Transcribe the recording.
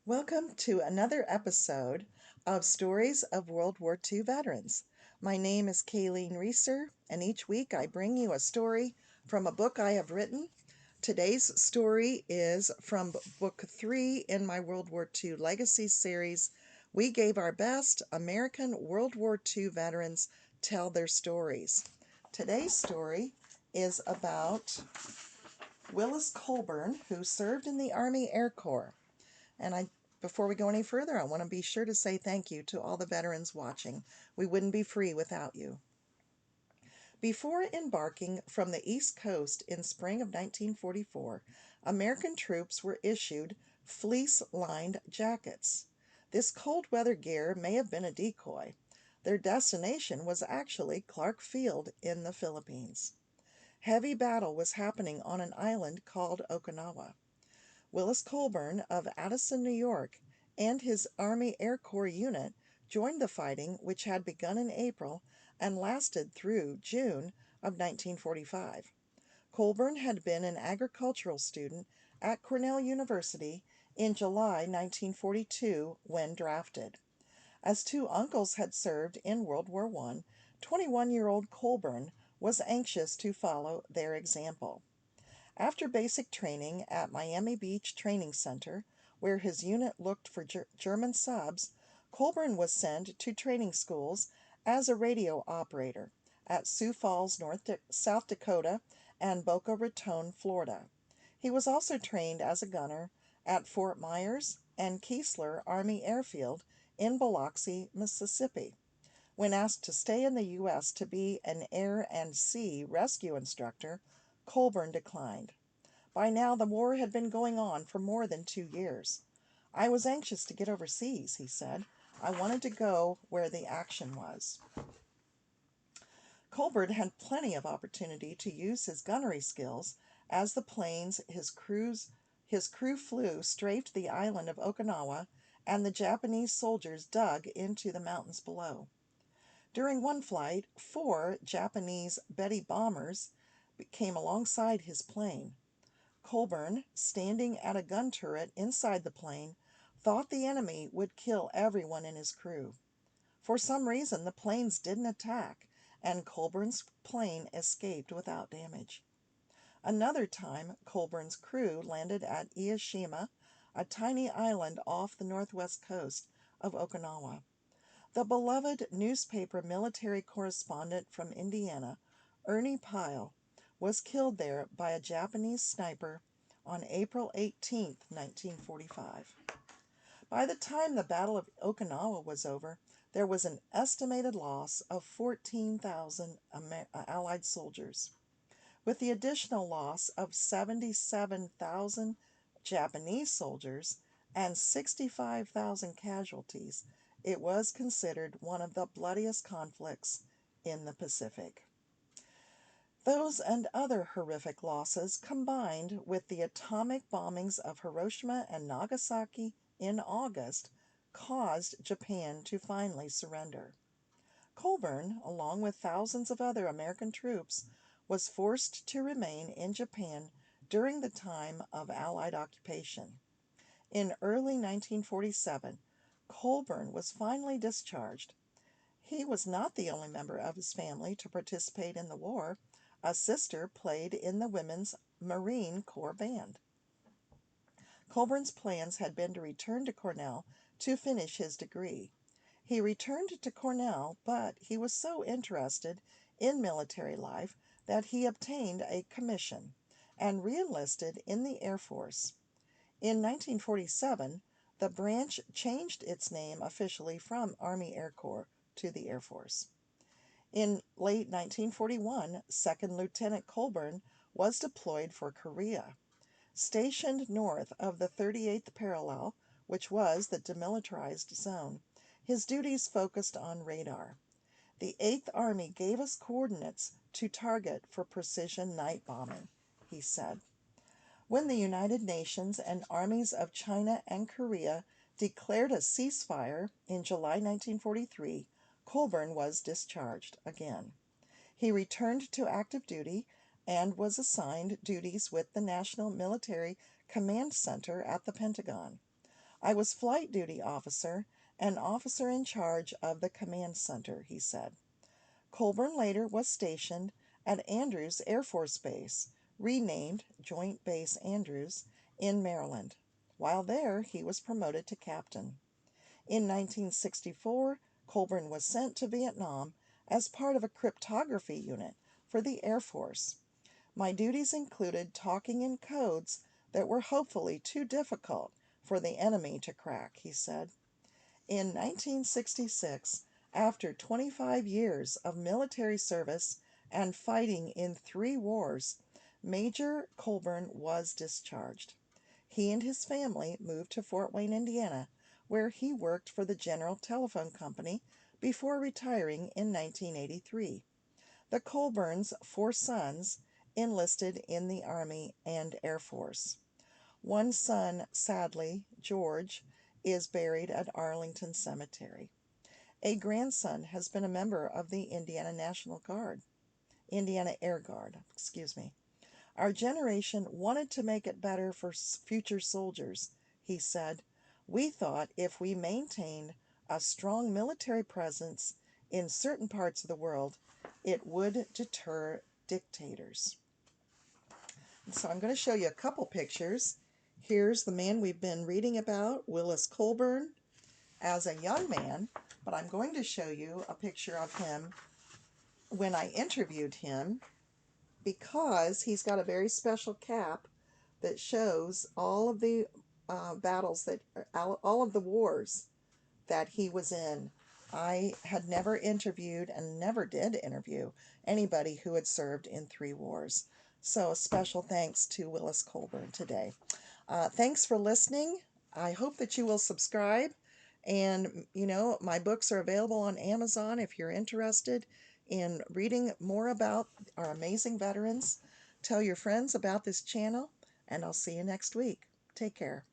Welcome to another episode of Stories of World War II Veterans. My name is Kayleen Reusser, and each week I bring you a story from a book I have written. Today's story is from book 3 in my World War II Legacies series. We gave our best American World War II veterans tell their stories. Today's story is about Willis Colburn, who served in the Army Air Corps. Before we go any further, I want to be sure to say thank you to all the veterans watching. We wouldn't be free without you. Before embarking from the East Coast in spring of 1944, American troops were issued fleece-lined jackets. This cold weather gear may have been a decoy. Their destination was actually Clark Field in the Philippines. Heavy battle was happening on an island called Okinawa. Willis Colburn of Addison, New York, and his Army Air Corps unit joined the fighting, which had begun in April and lasted through June of 1945. Colburn had been an agricultural student at Cornell University in July 1942 when drafted. As two uncles had served in World War I, 21-year-old Colburn was anxious to follow their example. After basic training at Miami Beach Training Center, where his unit looked for German subs, Colburn was sent to training schools as a radio operator at Sioux Falls, South Dakota, and Boca Raton, Florida. He was also trained as a gunner at Fort Myers and Keesler Army Airfield in Biloxi, Mississippi. When asked to stay in the U.S. to be an air and sea rescue instructor, Colburn declined. By now, the war had been going on for more than 2 years. I was anxious to get overseas, he said. I wanted to go where the action was. Colburn had plenty of opportunity to use his gunnery skills as the planes his crew flew strafed the island of Okinawa and the Japanese soldiers dug into the mountains below. During one flight, 4 Japanese Betty bombers came alongside his plane. Colburn, standing at a gun turret inside the plane, thought the enemy would kill everyone in his crew. For some reason, the planes didn't attack, and Colburn's plane escaped without damage. Another time, Colburn's crew landed at Ieshima, a tiny island off the northwest coast of Okinawa. The beloved newspaper military correspondent from Indiana, Ernie Pyle, was killed there by a Japanese sniper on April 18, 1945. By the time the Battle of Okinawa was over, there was an estimated loss of 14,000 Allied soldiers. With the additional loss of 77,000 Japanese soldiers and 65,000 casualties, it was considered one of the bloodiest conflicts in the Pacific. Those and other horrific losses, combined with the atomic bombings of Hiroshima and Nagasaki in August, caused Japan to finally surrender. Colburn, along with thousands of other American troops, was forced to remain in Japan during the time of Allied occupation. In early 1947, Colburn was finally discharged. He was not the only member of his family to participate in the war. A sister played in the Women's Marine Corps Band. Colburn's plans had been to return to Cornell to finish his degree. He returned to Cornell, but he was so interested in military life that he obtained a commission and reenlisted in the Air Force. In 1947, the branch changed its name officially from Army Air Corps to the Air Force. In late 1941, Second Lieutenant Colburn was deployed for Korea. Stationed north of the 38th parallel, which was the demilitarized zone, his duties focused on radar. The 8th Army gave us coordinates to target for precision night bombing, he said. When the United Nations and armies of China and Korea declared a ceasefire in July 1943, Colburn was discharged again. He returned to active duty and was assigned duties with the National Military Command Center at the Pentagon. I was flight duty officer and officer in charge of the command center, he said. Colburn later was stationed at Andrews Air Force Base, renamed Joint Base Andrews, in Maryland. While there, he was promoted to captain. In 1964, Colburn was sent to Vietnam as part of a cryptography unit for the Air Force. My duties included talking in codes that were hopefully too difficult for the enemy to crack, he said. In 1966, after 25 years of military service and fighting in 3 wars, Major Colburn was discharged. He and his family moved to Fort Wayne, Indiana, where he worked for the General Telephone Company before retiring in 1983. The Colburns' 4 sons enlisted in the Army and Air Force. One son, sadly, George, is buried at Arlington Cemetery. A grandson has been a member of the Indiana Air Guard, excuse me. Our generation wanted to make it better for future soldiers, he said. We thought if we maintained a strong military presence in certain parts of the world, it would deter dictators. So I'm going to show you a couple pictures. Here's the man we've been reading about, Willis Colburn, as a young man, but I'm going to show you a picture of him when I interviewed him, because he's got a very special cap that shows all of the battles, that all of the wars that he was in. I had never interviewed and never did interview anybody who had served in 3 wars. So a special thanks to Willis Colburn today. Thanks for listening. I hope that you will subscribe. And, my books are available on Amazon if you're interested in reading more about our amazing veterans. Tell your friends about this channel, and I'll see you next week. Take care.